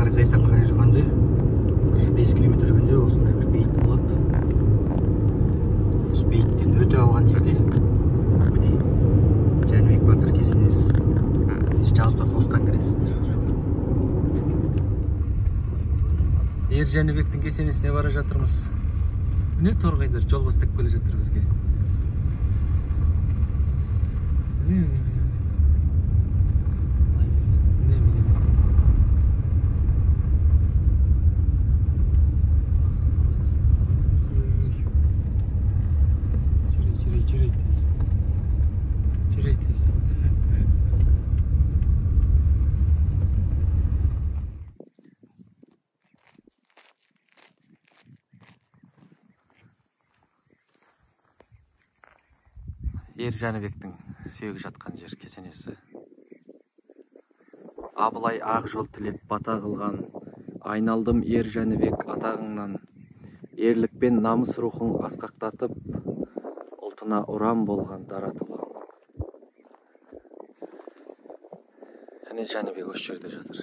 Зайстанға жүргенде 5 км жүргенде осындай бір бейіт болады. Осы бейіттен өте алған жерде міне Жәнібек Батыр кесенесі. Жазудан осыдан кіресіз. Жәнібектің кесенесіне бара жатырмыз. Міне торғайдар жол бастап келе жатыр бізге. Жүре тез. Жәнібектің сүйегі жатқан жер кесенесі. Абылай ақ жол тілеп бата қылған, айналдым Жәнібек атағыңнан, ерлікпен намыс рухың асқақтатып, ұлтына ұран болған дара тұлғаң. Әне Жәнібек осы жерде жатыр.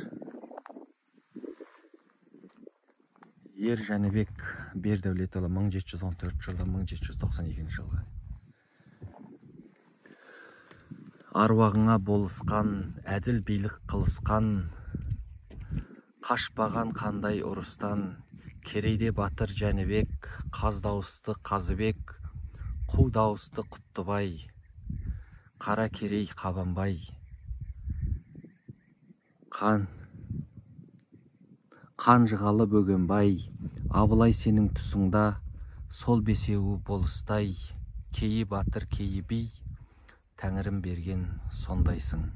Жәнібек Бердәулетұлы 1714 жылдан 1792 жылға. Аруағыңа болысқан, әділ билік қылысқан, қашпаған қандай ұрыстан, керейде батыр Жәнібек, қаз дауысты Қазыбек, қу дауысты Құттыбай, қара керей Қабанбай. Қан жығалы Бөгенбай, Абылай сенің тұсыңда, сол бесеуі болыстай, кейі батыр, кейі би, Тәңірім берген сондайсың.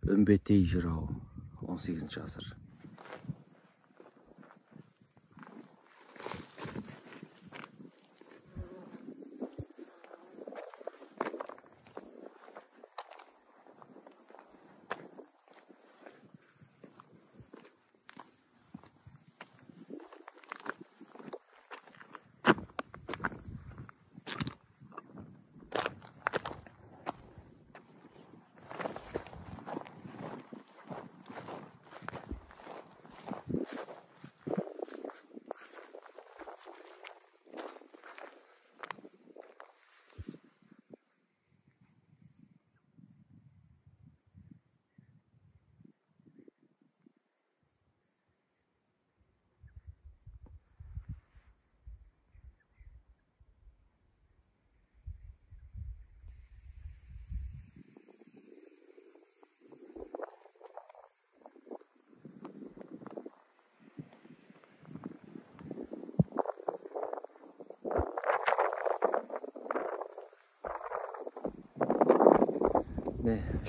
Үмбетей жырау, 18 ғасыр.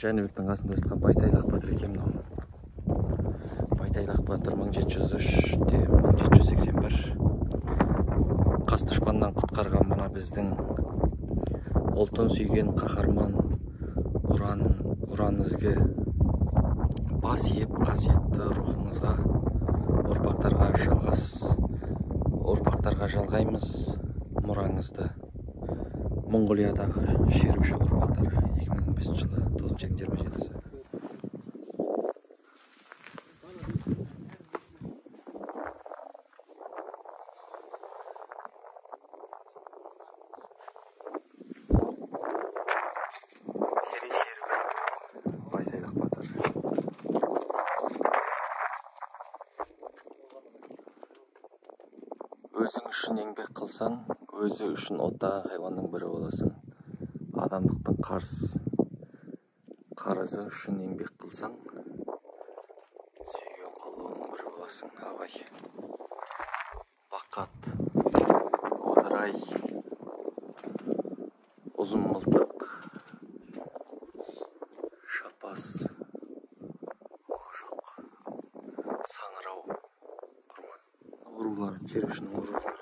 Жәнібектің қасында жатқан Байтайлақ батыр екен мынау. Байтайлақ батыр 1703-те 1781 қас дұшпаннан құтқарған мына біздің ұлтын сүйген қаһарман, ұран ізгі, бас иіп қасиетті рухыңызға, ұрпақтарға жалғаймыз мұраңызды. Монғолиядағы шеруші ұрпақтары 2015 жылы 927-сі. Байтайлақ батыр. Өзің үшін еңбек қылсаң, өзі үшін оттаған хайуанның бірі боласың. Адамдықтың қарызы үшін еңбек қылсаң, сүйген құлының бірі боласың. Абай. Бақат, Одырай, ұзын мылтық, шапас, қожық, саңырау, құрман. Ұрулар, червішінің ұрулары.